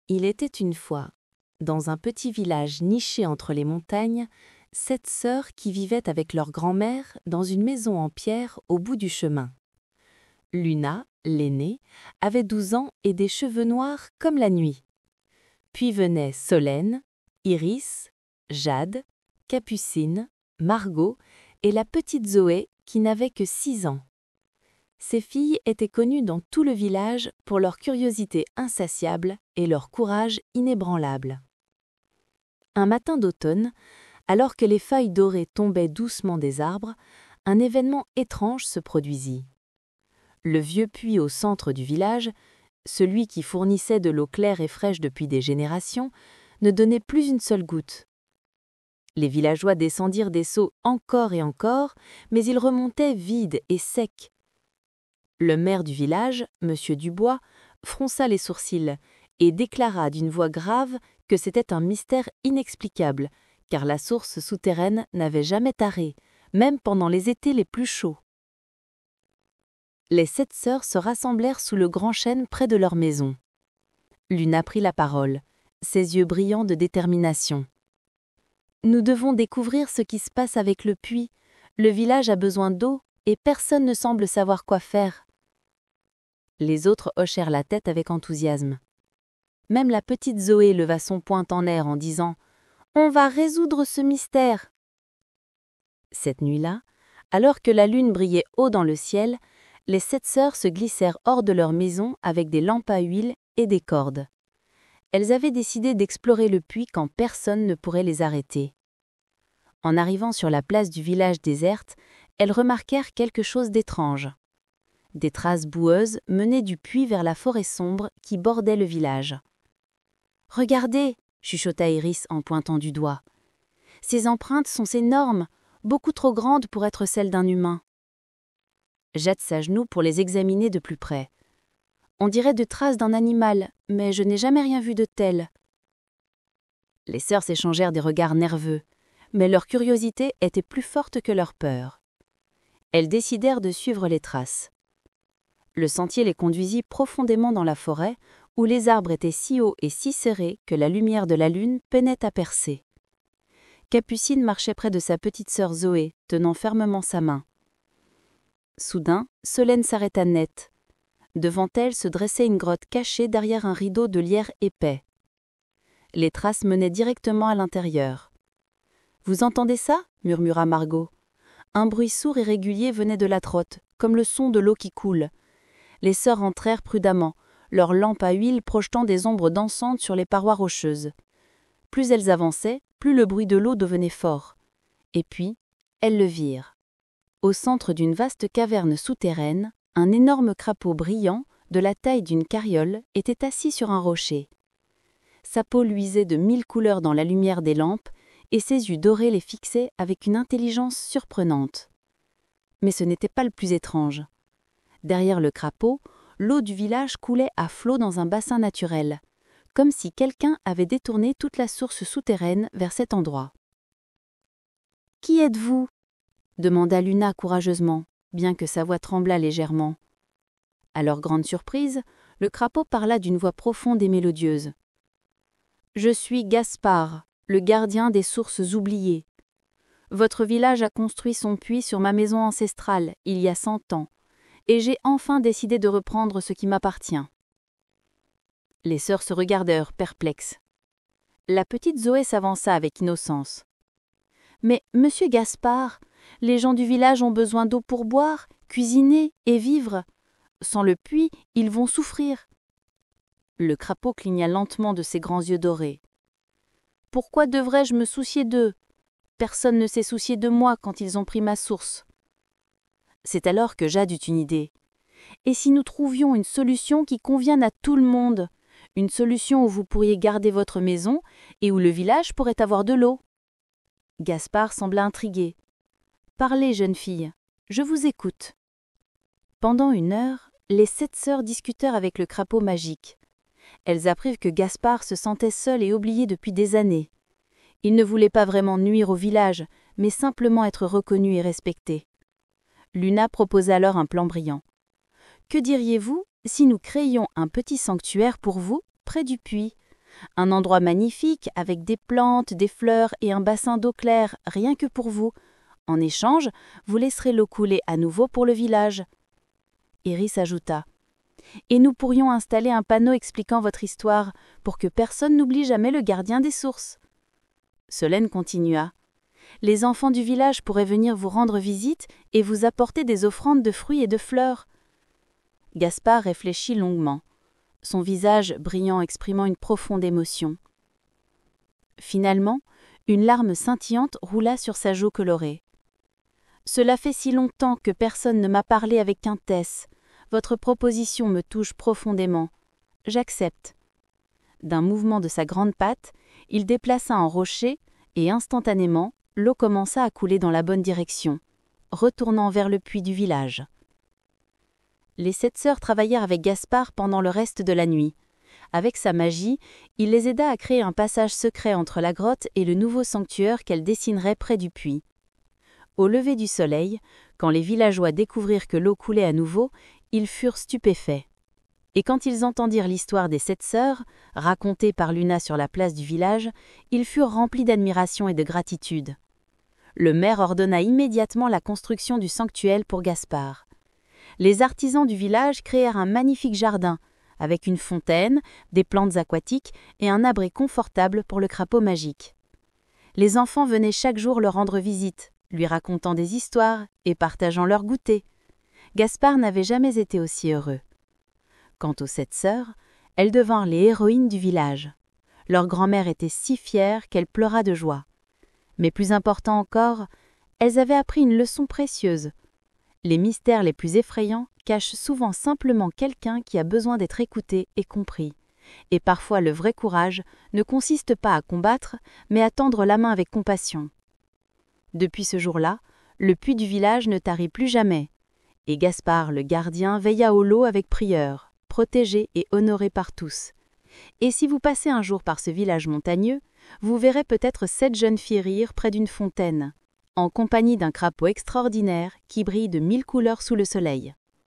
Il était une fois, dans un petit village niché entre les montagnes, 7 sœurs qui vivaient avec leur grand-mère dans une maison en pierre au bout du chemin. Luna, l'aînée, avait 12 ans et des cheveux noirs comme la nuit. Puis venaient Solène, Iris, Jade, Capucine, Margot et la petite Zoé qui n'avait que 6 ans. Ces filles étaient connues dans tout le village pour leur curiosité insatiable et leur courage inébranlable. Un matin d'automne, alors que les feuilles dorées tombaient doucement des arbres, un événement étrange se produisit. Le vieux puits au centre du village, celui qui fournissait de l'eau claire et fraîche depuis des générations, ne donnait plus une seule goutte. Les villageois descendirent des seaux encore et encore, mais ils remontaient vides et secs. Le maire du village, M. Dubois, fronça les sourcils et déclara d'une voix grave que c'était un mystère inexplicable, car la source souterraine n'avait jamais taré, même pendant les étés les plus chauds. Les 7 sœurs se rassemblèrent sous le grand chêne près de leur maison. Luna prit la parole, ses yeux brillants de détermination. « Nous devons découvrir ce qui se passe avec le puits. Le village a besoin d'eau et personne ne semble savoir quoi faire. » Les autres hochèrent la tête avec enthousiasme. Même la petite Zoé leva son poing en l'air en disant « On va résoudre ce mystère !» Cette nuit-là, alors que la lune brillait haut dans le ciel, les 7 sœurs se glissèrent hors de leur maison avec des lampes à huile et des cordes. Elles avaient décidé d'explorer le puits quand personne ne pourrait les arrêter. En arrivant sur la place du village déserte, elles remarquèrent quelque chose d'étrange. Des traces boueuses menaient du puits vers la forêt sombre qui bordait le village. « Regardez !» chuchota Iris en pointant du doigt. « Ces empreintes sont énormes, beaucoup trop grandes pour être celles d'un humain. » Jette sa genou pour les examiner de plus près. « On dirait de traces d'un animal, mais je n'ai jamais rien vu de tel. » Les sœurs s'échangèrent des regards nerveux, mais leur curiosité était plus forte que leur peur. Elles décidèrent de suivre les traces. Le sentier les conduisit profondément dans la forêt, où les arbres étaient si hauts et si serrés que la lumière de la lune peinait à percer. Capucine marchait près de sa petite sœur Zoé, tenant fermement sa main. Soudain, Solène s'arrêta net. Devant elle se dressait une grotte cachée derrière un rideau de lierre épais. Les traces menaient directement à l'intérieur. « Vous entendez ça ?» murmura Margot. Un bruit sourd et régulier venait de la grotte, comme le son de l'eau qui coule. Les sœurs entrèrent prudemment, leurs lampes à huile projetant des ombres dansantes sur les parois rocheuses. Plus elles avançaient, plus le bruit de l'eau devenait fort. Et puis, elles le virent. Au centre d'une vaste caverne souterraine, un énorme crapaud brillant, de la taille d'une carriole, était assis sur un rocher. Sa peau luisait de 1000 couleurs dans la lumière des lampes, et ses yeux dorés les fixaient avec une intelligence surprenante. Mais ce n'était pas le plus étrange. Derrière le crapaud, l'eau du village coulait à flots dans un bassin naturel, comme si quelqu'un avait détourné toute la source souterraine vers cet endroit. « Qui êtes-vous » demanda Luna courageusement, bien que sa voix tremblât légèrement. À leur grande surprise, le crapaud parla d'une voix profonde et mélodieuse. « Je suis Gaspard, le gardien des sources oubliées. Votre village a construit son puits sur ma maison ancestrale, il y a 100 ans, et j'ai enfin décidé de reprendre ce qui m'appartient. » Les sœurs se regardèrent perplexes. La petite Zoé s'avança avec innocence. « Mais, monsieur Gaspard, les gens du village ont besoin d'eau pour boire, cuisiner et vivre. Sans le puits, ils vont souffrir. » Le crapaud cligna lentement de ses grands yeux dorés. « Pourquoi devrais-je me soucier d'eux ? Personne ne s'est soucié de moi quand ils ont pris ma source. » C'est alors que Jade eut une idée. « Et si nous trouvions une solution qui convienne à tout le monde ? Une solution où vous pourriez garder votre maison et où le village pourrait avoir de l'eau. » Gaspard sembla intrigué. « Parlez, jeune fille, je vous écoute. » Pendant 1 heure, les 7 sœurs discutèrent avec le crapaud magique. Elles apprirent que Gaspard se sentait seul et oublié depuis des années. Il ne voulait pas vraiment nuire au village, mais simplement être reconnu et respecté. Luna proposa alors un plan brillant. « Que diriez-vous si nous créions un petit sanctuaire pour vous, près du puits, Un endroit magnifique avec des plantes, des fleurs et un bassin d'eau claire, rien que pour vous. En échange, vous laisserez l'eau couler à nouveau pour le village. » Iris ajouta: « Et nous pourrions installer un panneau expliquant votre histoire pour que personne n'oublie jamais le gardien des sources. » Solène continua: « Les enfants du village pourraient venir vous rendre visite et vous apporter des offrandes de fruits et de fleurs. » Gaspard réfléchit longuement, son visage brillant exprimant une profonde émotion. Finalement, une larme scintillante roula sur sa joue colorée. « Cela fait si longtemps que personne ne m'a parlé avec quintesse. Votre proposition me touche profondément. J'accepte. » D'un mouvement de sa grande patte, il déplaça un rocher et instantanément, l'eau commença à couler dans la bonne direction, retournant vers le puits du village. Les 7 sœurs travaillèrent avec Gaspard pendant le reste de la nuit. Avec sa magie, il les aida à créer un passage secret entre la grotte et le nouveau sanctuaire qu'elles dessineraient près du puits. Au lever du soleil, quand les villageois découvrirent que l'eau coulait à nouveau, ils furent stupéfaits. Et quand ils entendirent l'histoire des 7 sœurs, racontée par Luna sur la place du village, ils furent remplis d'admiration et de gratitude. Le maire ordonna immédiatement la construction du sanctuaire pour Gaspard. Les artisans du village créèrent un magnifique jardin, avec une fontaine, des plantes aquatiques et un abri confortable pour le crapaud magique. Les enfants venaient chaque jour leur rendre visite, lui racontant des histoires et partageant leur goûter. Gaspard n'avait jamais été aussi heureux. Quant aux 7 sœurs, elles devinrent les héroïnes du village. Leur grand-mère était si fière qu'elle pleura de joie. Mais plus important encore, elles avaient appris une leçon précieuse. Les mystères les plus effrayants cachent souvent simplement quelqu'un qui a besoin d'être écouté et compris. Et parfois le vrai courage ne consiste pas à combattre, mais à tendre la main avec compassion. Depuis ce jour-là, le puits du village ne tarit plus jamais. Et Gaspard, le gardien, veilla au lot avec prière, protégé et honoré par tous. Et si vous passez un jour par ce village montagneux, vous verrez peut-être 7 jeunes filles rire près d'une fontaine, en compagnie d'un crapaud extraordinaire qui brille de 1000 couleurs sous le soleil.